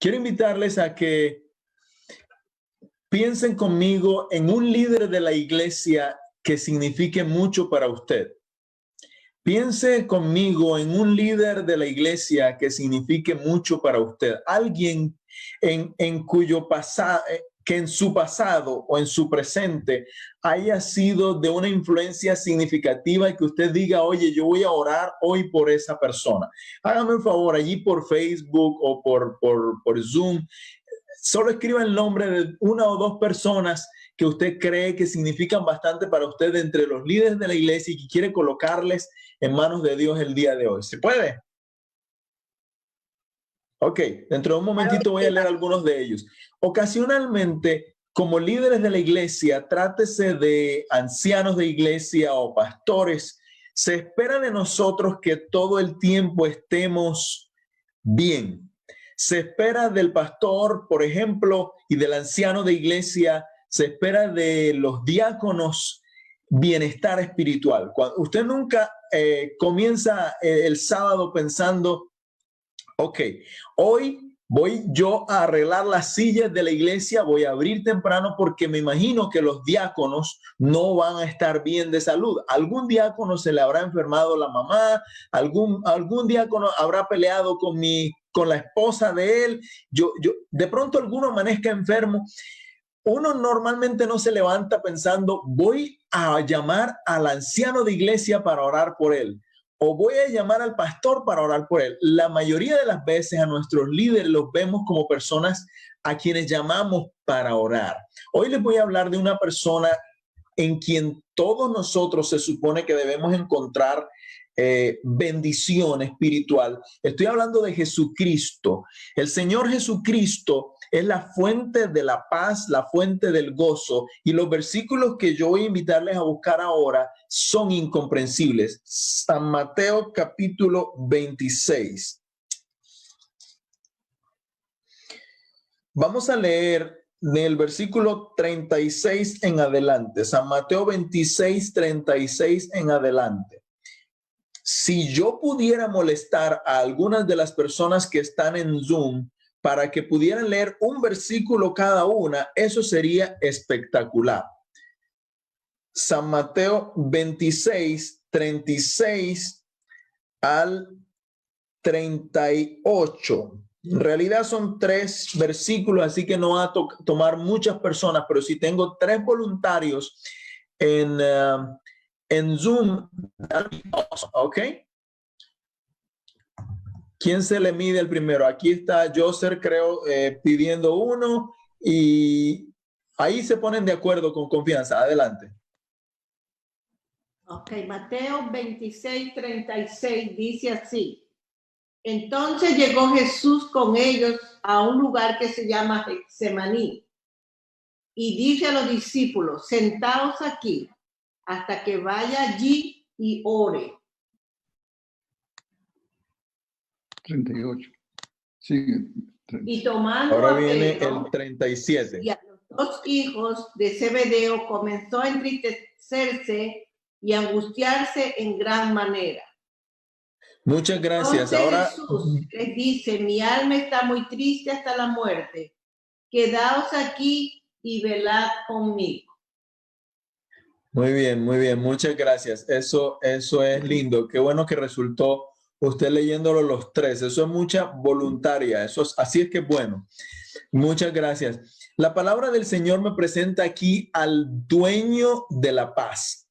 Quiero invitarles a que piensen conmigo en un líder de la iglesia que signifique mucho para usted. Piense conmigo en un líder de la iglesia que signifique mucho para usted. Alguien en cuyo pasado, que en su pasado o en su presente haya sido de una influencia significativa y que usted diga, oye, yo voy a orar hoy por esa persona. Hágame un favor, allí por Facebook o por Zoom, solo escriba el nombre de una o dos personas que usted cree que significan bastante para usted entre los líderes de la iglesia y que quiere colocarles en manos de Dios el día de hoy. ¿Se puede? Ok, dentro de un momentito voy a leer algunos de ellos. Ocasionalmente, como líderes de la iglesia, trátese de ancianos de iglesia o pastores, se espera de nosotros que todo el tiempo estemos bien. Se espera del pastor, por ejemplo, y del anciano de iglesia, se espera de los diáconos bienestar espiritual. Cuando usted nunca comienza el sábado pensando, ok, hoy voy yo a arreglar las sillas de la iglesia, voy a abrir temprano porque me imagino que los diáconos no van a estar bien de salud. Algún diácono se le habrá enfermado la mamá, algún diácono habrá peleado con la esposa de él, de pronto alguno amanezca enfermo. Uno normalmente no se levanta pensando, voy a llamar al anciano de iglesia para orar por él, o voy a llamar al pastor para orar por él. La mayoría de las veces a nuestros líderes los vemos como personas a quienes llamamos para orar. Hoy les voy a hablar de una persona en quien todos nosotros se supone que debemos encontrar bendición espiritual. Estoy hablando de Jesucristo. El Señor Jesucristo es la fuente de la paz, la fuente del gozo, y los versículos que yo voy a invitarles a buscar ahora son incomprensibles. San Mateo capítulo 26. Vamos a leer del versículo 36 en adelante. San Mateo 26, 36 en adelante. Si yo pudiera molestar a algunas de las personas que están en Zoom para que pudieran leer un versículo cada una, eso sería espectacular. San Mateo 26, 36 al 38. En realidad son 3 versículos, así que no va a tomar muchas personas, pero si tengo 3 voluntarios en Zoom, ¿ok? ¿Quién se le mide el primero? Aquí está Joser, creo, pidiendo uno, y ahí se ponen de acuerdo con confianza. Adelante. Ok, Mateo 26, 36 dice así. Entonces llegó Jesús con ellos a un lugar que se llama Getsemaní y dice a los discípulos, sentaos aquí hasta que vaya allí y ore. 38. Sigue. Y tomando ahora a viene Pedro el 37. y a los 2 hijos de Zebedeo, comenzó a entristecerse y angustiarse en gran manera. Muchas gracias. Entonces Ahora Jesús les dice, mi alma está muy triste hasta la muerte. Quedaos aquí y velad conmigo. muy bien, muy bien. Muchas gracias. Eso es lindo. Qué bueno que resultó usted leyéndolo los 3. Eso es mucha voluntaria. Así es que bueno. Muchas gracias. La palabra del Señor me presenta aquí al dueño de la paz.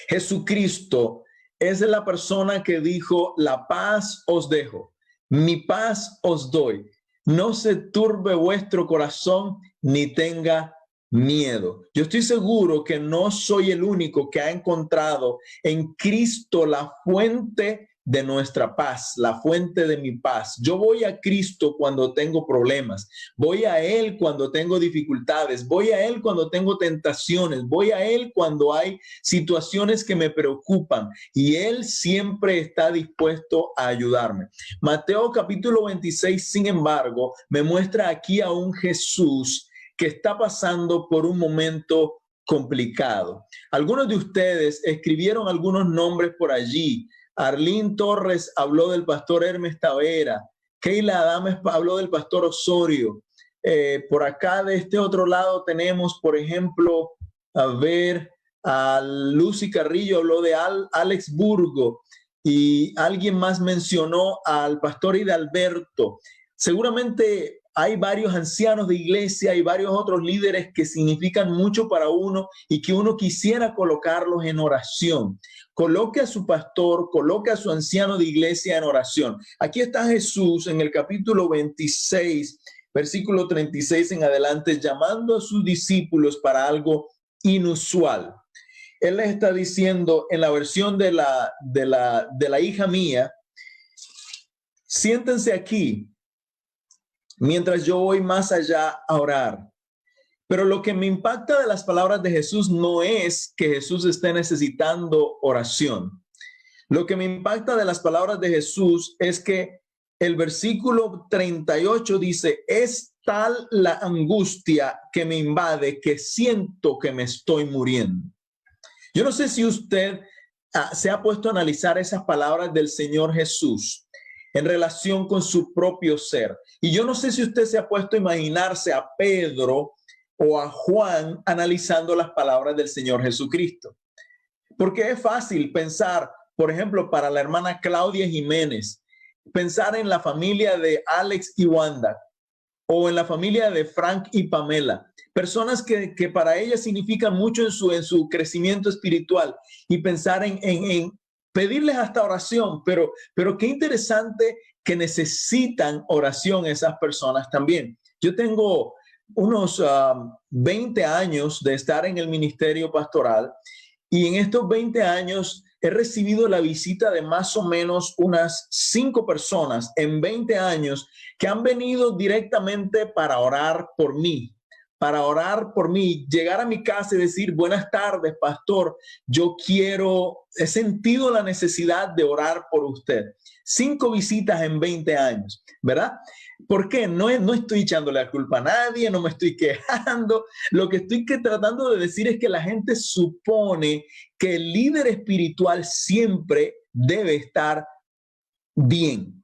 Jesucristo es la persona que dijo, la paz os dejo, mi paz os doy. No se turbe vuestro corazón ni tenga miedo. Yo estoy seguro que no soy el único que ha encontrado en Cristo la fuente de nuestra paz, la fuente de mi paz. Yo voy a Cristo cuando tengo problemas, voy a Él cuando tengo dificultades, voy a Él cuando tengo tentaciones, voy a Él cuando hay situaciones que me preocupan, y Él siempre está dispuesto a ayudarme. Mateo capítulo 26, sin embargo, me muestra aquí a un Jesús que está pasando por un momento complicado. Algunos de ustedes escribieron algunos nombres por allí. Arlín Torres habló del pastor Hermes Tavera. Keila Adames habló del pastor Osorio. Por acá de este otro lado tenemos, por ejemplo, a Lucy Carrillo habló de Alex Burgo, y alguien más mencionó al pastor Hidalberto. Seguramente hay varios ancianos de iglesia y varios otros líderes que significan mucho para uno y que uno quisiera colocarlos en oración. Coloque a su pastor, coloque a su anciano de iglesia en oración. Aquí está Jesús en el capítulo 26, versículo 36 en adelante, llamando a sus discípulos para algo inusual. Él les está diciendo en la versión de la hija mía: siéntense aquí mientras yo voy más allá a orar. Pero lo que me impacta de las palabras de Jesús no es que Jesús esté necesitando oración. Lo que me impacta de las palabras de Jesús es que el versículo 38 dice: es tal la angustia que me invade que siento que me estoy muriendo. Yo no sé si usted se ha puesto a analizar esas palabras del Señor Jesús en relación con su propio ser. Y yo no sé si usted se ha puesto a imaginarse a Pedro o a Juan analizando las palabras del Señor Jesucristo. Porque es fácil pensar, por ejemplo, para la hermana Claudia Jiménez, pensar en la familia de Alex y Wanda, o en la familia de Frank y Pamela, personas que para ella significan mucho en su crecimiento espiritual, y pensar en pedirles hasta oración, pero qué interesante que necesitan oración esas personas también. Yo tengo unos 20 años de estar en el ministerio pastoral, y en estos 20 años he recibido la visita de más o menos unas 5 personas en 20 años que han venido directamente para orar por mí. Llegar a mi casa y decir: buenas tardes, pastor, he sentido la necesidad de orar por usted. 5 visitas en 20 años, ¿verdad? ¿Por qué? No estoy echándole la culpa a nadie, no me estoy quejando. Lo que estoy tratando de decir es que la gente supone que el líder espiritual siempre debe estar bien.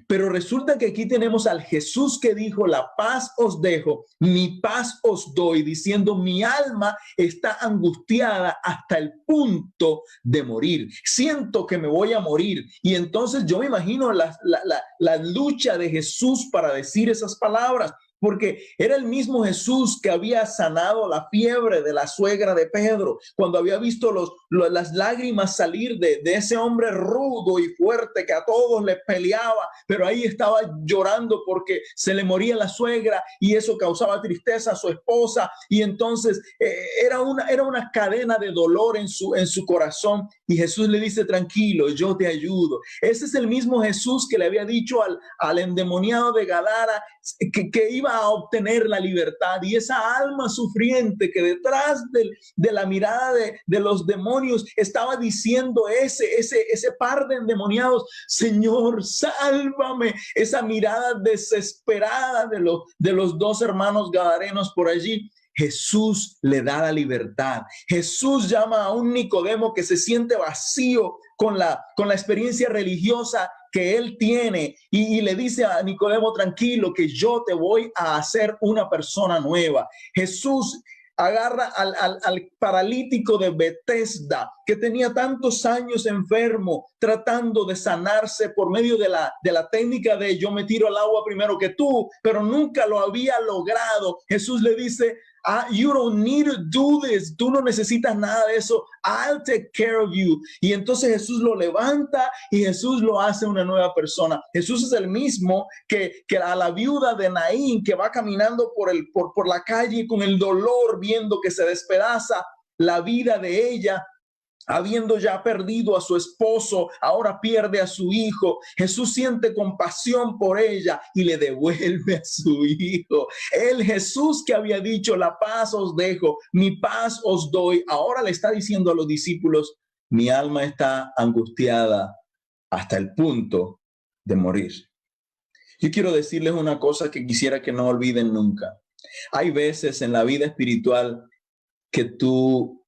Pero resulta que aquí tenemos al Jesús que dijo: la paz os dejo, mi paz os doy, diciendo: mi alma está angustiada hasta el punto de morir. Siento que me voy a morir. Y entonces yo me imagino la lucha de Jesús para decir esas palabras, porque era el mismo Jesús que había sanado la fiebre de la suegra de Pedro, cuando había visto las lágrimas salir de ese hombre rudo y fuerte que a todos les peleaba, pero ahí estaba llorando porque se le moría la suegra y eso causaba tristeza a su esposa, y entonces era una cadena de dolor en su corazón, y Jesús le dice: tranquilo, yo te ayudo. Ese es el mismo Jesús que le había dicho al endemoniado de Gadara que iba a obtener la libertad, y esa alma sufriente que detrás de la mirada de los demonios estaba diciendo ese par de endemoniados: Señor, sálvame. Esa mirada desesperada de los 2 hermanos gadarenos por allí. Jesús le da la libertad. Jesús llama a un Nicodemo que se siente vacío con la experiencia religiosa que él tiene, y le dice a Nicodemo: tranquilo, que yo te voy a hacer una persona nueva. Jesús agarra al paralítico de Bethesda, que tenía tantos años enfermo, tratando de sanarse por medio de la técnica de yo me tiro al agua primero que tú, pero nunca lo había logrado. Jesús le dice: you don't need to do this. Tú no necesitas nada de eso. I'll take care of you. Y entonces Jesús lo levanta y Jesús lo hace una nueva persona. Jesús es el mismo que a la viuda de Naín, que va caminando por la calle con el dolor, viendo que se despedaza la vida de ella, habiendo ya perdido a su esposo, ahora pierde a su hijo. Jesús siente compasión por ella y le devuelve a su hijo. El Jesús que había dicho: la paz os dejo, mi paz os doy, ahora le está diciendo a los discípulos: mi alma está angustiada hasta el punto de morir. Yo quiero decirles una cosa que quisiera que no olviden nunca. Hay veces en la vida espiritual que tú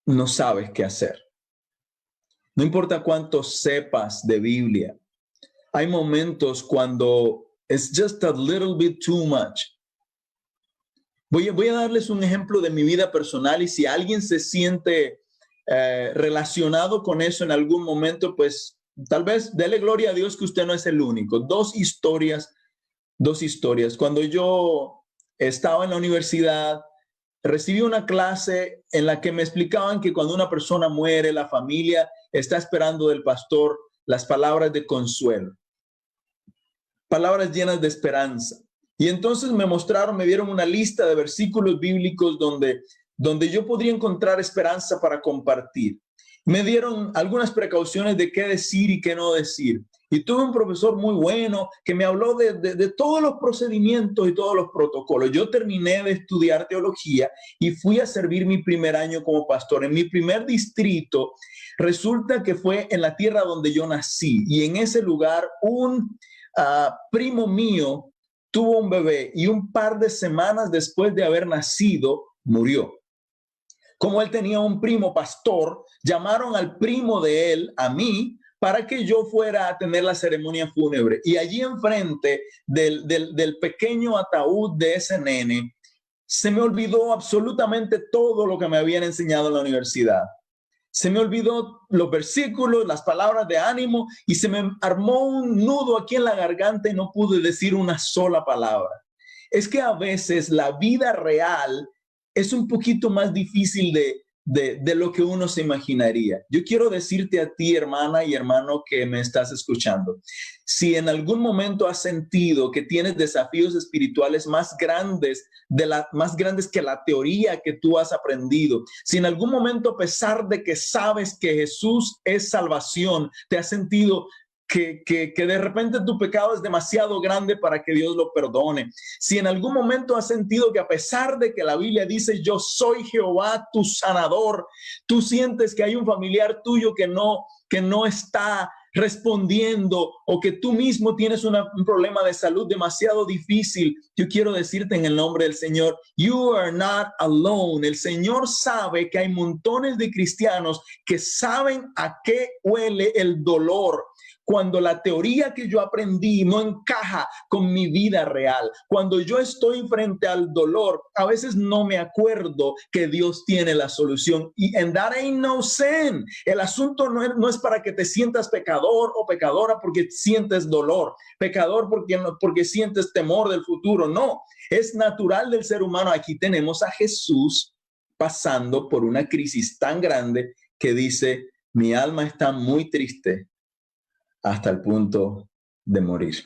no sabes qué hacer. No importa cuánto sepas de Biblia, hay momentos cuando it's just a little bit too much. Voy a darles un ejemplo de mi vida personal y si alguien se siente relacionado con eso en algún momento, pues tal vez dele gloria a Dios que usted no es el único. Dos historias. Cuando yo estaba en la universidad, recibí una clase en la que me explicaban que cuando una persona muere, la familia está esperando del pastor las palabras de consuelo, palabras llenas de esperanza. Y entonces me dieron una lista de versículos bíblicos donde yo podría encontrar esperanza para compartir. Me dieron algunas precauciones de qué decir y qué no decir. Y tuve un profesor muy bueno que me habló de todos los procedimientos y todos los protocolos. Yo terminé de estudiar teología y fui a servir mi primer año como pastor. En mi primer distrito, resulta que fue en la tierra donde yo nací. Y en ese lugar, un primo mío tuvo un bebé y un par de semanas después de haber nacido, murió. Como él tenía un primo pastor, llamaron al primo de él, a mí, para que yo fuera a tener la ceremonia fúnebre. Y allí enfrente del pequeño ataúd de ese nene, se me olvidó absolutamente todo lo que me habían enseñado en la universidad. Se me olvidó los versículos, las palabras de ánimo y se me armó un nudo aquí en la garganta y no pude decir una sola palabra. Es que a veces la vida real es un poquito más difícil de lo que uno se imaginaría. Yo quiero decirte a ti, hermana y hermano que me estás escuchando, si en algún momento has sentido que tienes desafíos espirituales más grandes que la teoría que tú has aprendido, si en algún momento, a pesar de que sabes que Jesús es salvación, te has sentido que de repente tu pecado es demasiado grande para que Dios lo perdone. Si en algún momento has sentido que a pesar de que la Biblia dice yo soy Jehová tu sanador, tú sientes que hay un familiar tuyo que no está respondiendo o que tú mismo tienes un problema de salud demasiado difícil, yo quiero decirte en el nombre del Señor, you are not alone. El Señor sabe que hay montones de cristianos que saben a qué huele el dolor. Cuando la teoría que yo aprendí no encaja con mi vida real, cuando yo estoy frente al dolor, a veces no me acuerdo que Dios tiene la solución. Y and that ain't no sin. El asunto no es para que te sientas pecador o pecadora porque sientes dolor, pecador porque sientes temor del futuro. No, es natural del ser humano. Aquí tenemos a Jesús pasando por una crisis tan grande que dice, mi alma está muy triste hasta el punto de morir.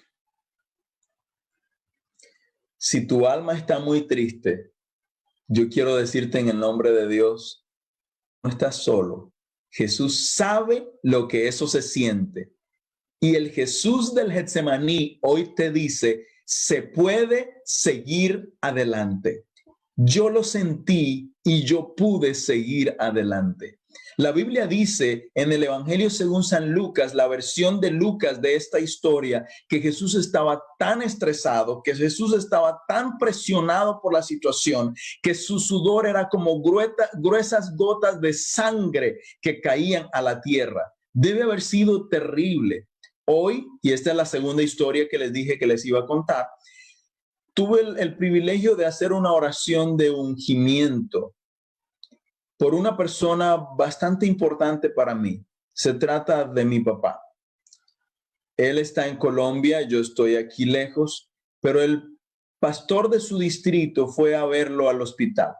Si tu alma está muy triste, yo quiero decirte en el nombre de Dios, no estás solo. Jesús sabe lo que eso se siente. Y el Jesús del Getsemaní hoy te dice, se puede seguir adelante. Yo lo sentí y yo pude seguir adelante. La Biblia dice en el Evangelio según San Lucas, la versión de Lucas de esta historia, que Jesús estaba tan estresado, que Jesús estaba tan presionado por la situación, que su sudor era como gruesas gotas de sangre que caían a la tierra. Debe haber sido terrible. Hoy, y esta es la segunda historia que les dije que les iba a contar, tuve el privilegio de hacer una oración de ungimiento por una persona bastante importante para mí. Se trata de mi papá. Él está en Colombia, yo estoy aquí lejos, pero el pastor de su distrito fue a verlo al hospital.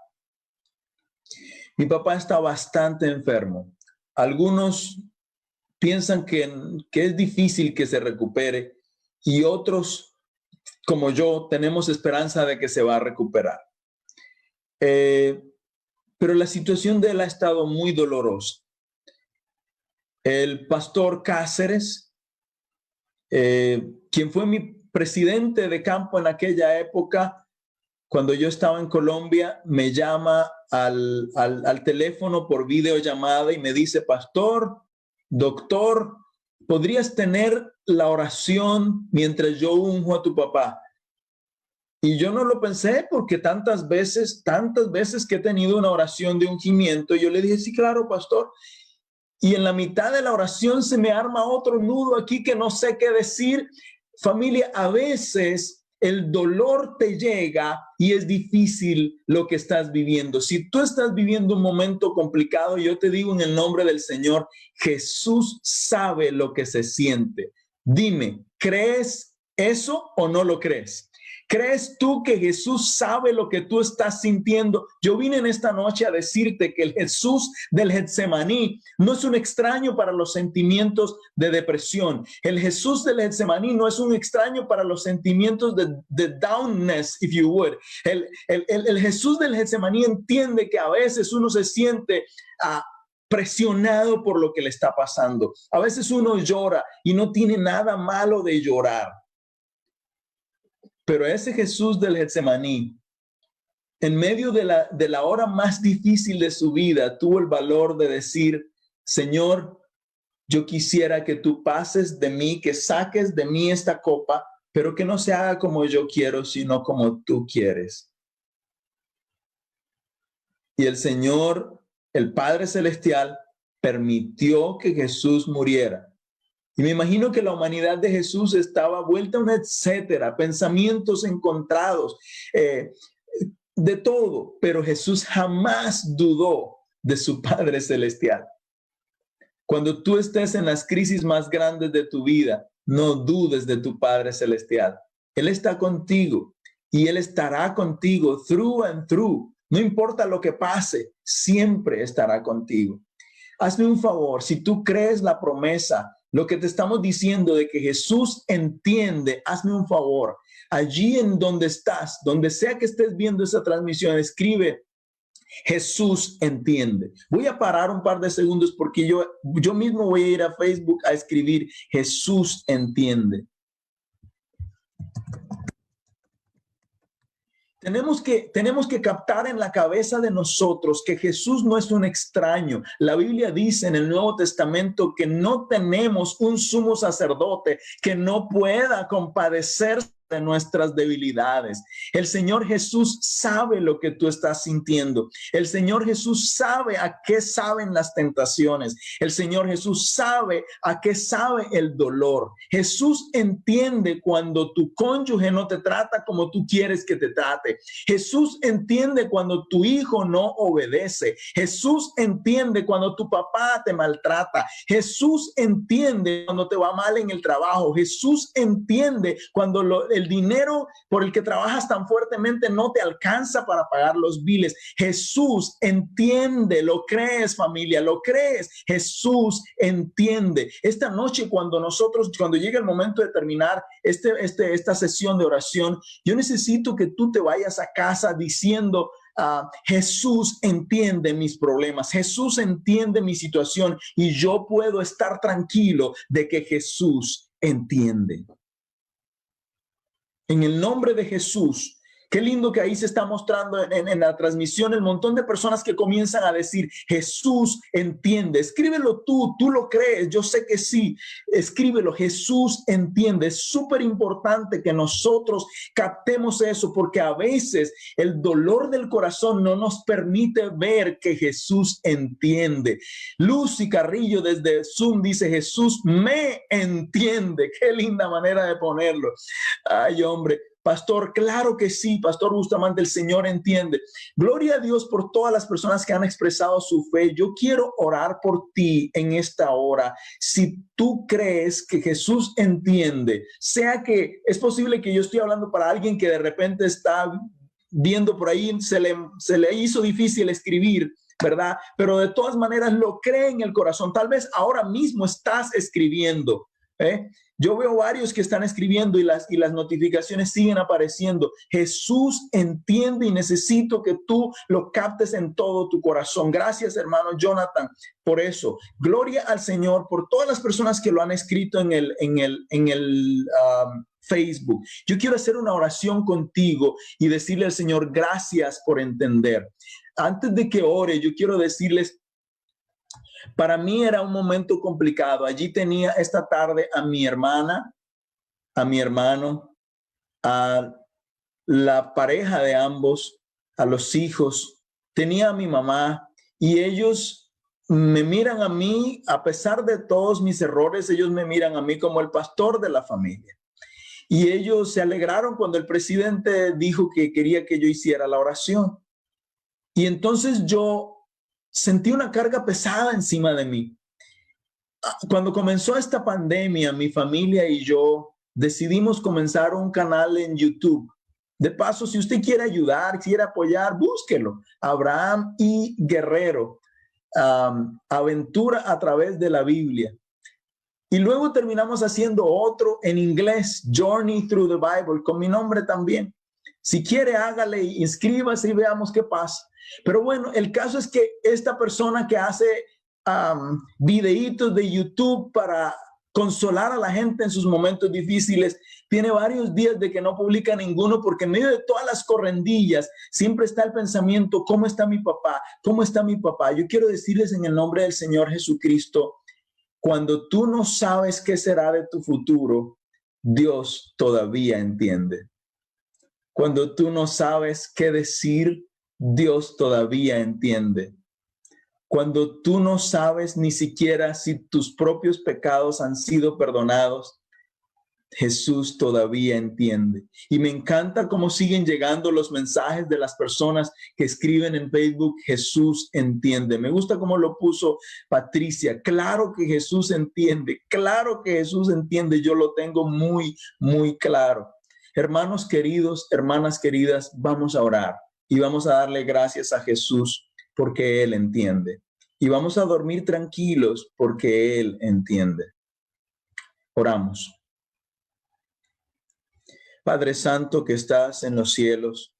Mi papá está bastante enfermo. Algunos piensan que es difícil que se recupere y otros, como yo, tenemos esperanza de que se va a recuperar. Pero la situación de él ha estado muy dolorosa. El pastor Cáceres, quien fue mi presidente de campo en aquella época, cuando yo estaba en Colombia, me llama al teléfono por videollamada y me dice, pastor, doctor, ¿podrías tener la oración mientras yo unjo a tu papá? Y yo no lo pensé porque tantas veces que he tenido una oración de ungimiento, yo le dije, sí, claro, pastor. y en la mitad de la oración se me arma otro nudo aquí que no sé qué decir. Familia, a veces el dolor te llega y es difícil lo que estás viviendo. Si tú estás viviendo un momento complicado, yo te digo en el nombre del Señor, Jesús sabe lo que se siente. Dime, ¿crees eso o no lo crees? ¿Crees tú que Jesús sabe lo que tú estás sintiendo? Yo vine en esta noche a decirte que el Jesús del Getsemaní no es un extraño para los sentimientos de depresión. El Jesús del Getsemaní no es un extraño para los sentimientos de downness, if you would. El Jesús del Getsemaní entiende que a veces uno se siente presionado por lo que le está pasando. A veces uno llora y no tiene nada malo de llorar. Pero ese Jesús del Getsemaní, en medio de la hora más difícil de su vida, tuvo el valor de decir, Señor, yo quisiera que tú pases de mí, que saques de mí esta copa, pero que no se haga como yo quiero, sino como tú quieres. Y el Señor, el Padre Celestial, permitió que Jesús muriera. Y me imagino que la humanidad de Jesús estaba vuelta a un etcétera, pensamientos encontrados, de todo, pero Jesús jamás dudó de su Padre Celestial. Cuando tú estés en las crisis más grandes de tu vida, no dudes de tu Padre Celestial. Él está contigo y Él estará contigo through and through. No importa lo que pase, siempre estará contigo. Hazme un favor, si tú crees la promesa, lo que te estamos diciendo de que Jesús entiende, hazme un favor. Allí en donde estás, donde sea que estés viendo esa transmisión, escribe Jesús entiende. Voy a parar un par de segundos porque yo mismo voy a ir a Facebook a escribir Jesús entiende. Tenemos que captar en la cabeza de nosotros que Jesús no es un extraño. La Biblia dice en el Nuevo Testamento que no tenemos un sumo sacerdote que no pueda compadecerse de nuestras debilidades. El Señor Jesús sabe lo que tú estás sintiendo. El Señor Jesús sabe a qué saben las tentaciones. El Señor Jesús sabe a qué sabe el dolor. Jesús entiende cuando tu cónyuge no te trata como tú quieres que te trate. Jesús entiende cuando tu hijo no obedece. Jesús entiende cuando tu papá te maltrata. Jesús entiende cuando te va mal en el trabajo. Jesús entiende cuando el dinero por el que trabajas tan fuertemente no te alcanza para pagar los biles. Jesús entiende. ¿Lo crees, familia? ¿Lo crees? Jesús entiende. Esta noche cuando llegue el momento de terminar esta sesión de oración, yo necesito que tú te vayas a casa diciendo, Jesús entiende mis problemas, Jesús entiende mi situación y yo puedo estar tranquilo de que Jesús entiende. En el nombre de Jesús. Qué lindo que ahí se está mostrando en la transmisión el montón de personas que comienzan a decir, Jesús entiende. Escríbelo tú lo crees, yo sé que sí. Escríbelo, Jesús entiende. Es súper importante que nosotros captemos eso porque a veces el dolor del corazón no nos permite ver que Jesús entiende. Lucy Carrillo desde Zoom dice, Jesús me entiende. Qué linda manera de ponerlo. Ay, hombre. Pastor, claro que sí, Pastor Bustamante, el Señor entiende. Gloria a Dios por todas las personas que han expresado su fe. Yo quiero orar por ti en esta hora. Si tú crees que Jesús entiende, sea que es posible que yo estoy hablando para alguien que de repente está viendo por ahí, se le hizo difícil escribir, ¿verdad? Pero de todas maneras lo cree en el corazón. Tal vez ahora mismo estás escribiendo, ¿eh? Yo veo varios que están escribiendo y las notificaciones siguen apareciendo. Jesús entiende y necesito que tú lo captes en todo tu corazón. Gracias, hermano Jonathan, por eso. Gloria al Señor por todas las personas que lo han escrito en el Facebook. Yo quiero hacer una oración contigo y decirle al Señor, gracias por entender. Antes de que ore, yo quiero decirles, para mí era un momento complicado. Allí tenía esta tarde a mi hermana, a mi hermano, a la pareja de ambos, a los hijos. Tenía a mi mamá y ellos me miran a mí, a pesar de todos mis errores, ellos me miran a mí como el pastor de la familia. Y ellos se alegraron cuando el presidente dijo que quería que yo hiciera la oración. Y entonces yo sentí una carga pesada encima de mí. Cuando comenzó esta pandemia, mi familia y yo decidimos comenzar un canal en YouTube. De paso, si usted quiere ayudar, quiere apoyar, búsquelo. Abraham I. Guerrero, Aventura a través de la Biblia. Y luego terminamos haciendo otro en inglés, Journey Through the Bible, con mi nombre también. Si quiere, hágale, inscríbase y veamos qué pasa. Pero bueno, el caso es que esta persona que hace videitos de YouTube para consolar a la gente en sus momentos difíciles, tiene varios días de que no publica ninguno, porque en medio de todas las correndillas siempre está el pensamiento, ¿cómo está mi papá? ¿Cómo está mi papá? Yo quiero decirles en el nombre del Señor Jesucristo, cuando tú no sabes qué será de tu futuro, Dios todavía entiende. Cuando tú no sabes qué decir, Dios todavía entiende. Cuando tú no sabes ni siquiera si tus propios pecados han sido perdonados, Jesús todavía entiende. Y me encanta cómo siguen llegando los mensajes de las personas que escriben en Facebook, Jesús entiende. Me gusta cómo lo puso Patricia. Claro que Jesús entiende. Claro que Jesús entiende. Yo lo tengo muy, muy claro. Hermanos queridos, hermanas queridas, vamos a orar y vamos a darle gracias a Jesús porque Él entiende. Y vamos a dormir tranquilos porque Él entiende. Oramos. Padre Santo que estás en los cielos,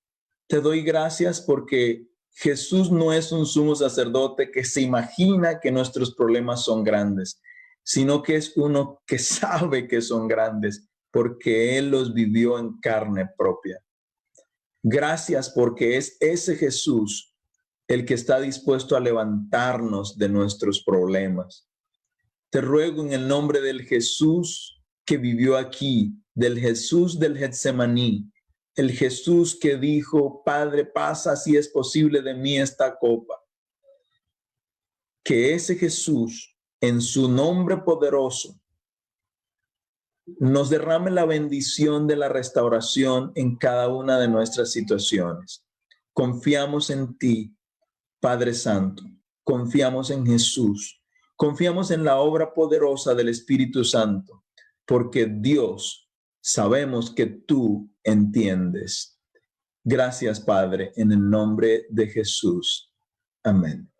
te doy gracias porque Jesús no es un sumo sacerdote que se imagina que nuestros problemas son grandes, sino que es uno que sabe que son grandes porque Él los vivió en carne propia. Gracias porque es ese Jesús el que está dispuesto a levantarnos de nuestros problemas. Te ruego en el nombre del Jesús que vivió aquí, del Jesús del Getsemaní, el Jesús que dijo, Padre, pasa si es posible de mí esta copa. Que ese Jesús, en su nombre poderoso, nos derrame la bendición de la restauración en cada una de nuestras situaciones. Confiamos en ti, Padre Santo. Confiamos en Jesús. Confiamos en la obra poderosa del Espíritu Santo, porque Dios, sabemos que tú entiendes. Gracias, Padre, en el nombre de Jesús. Amén.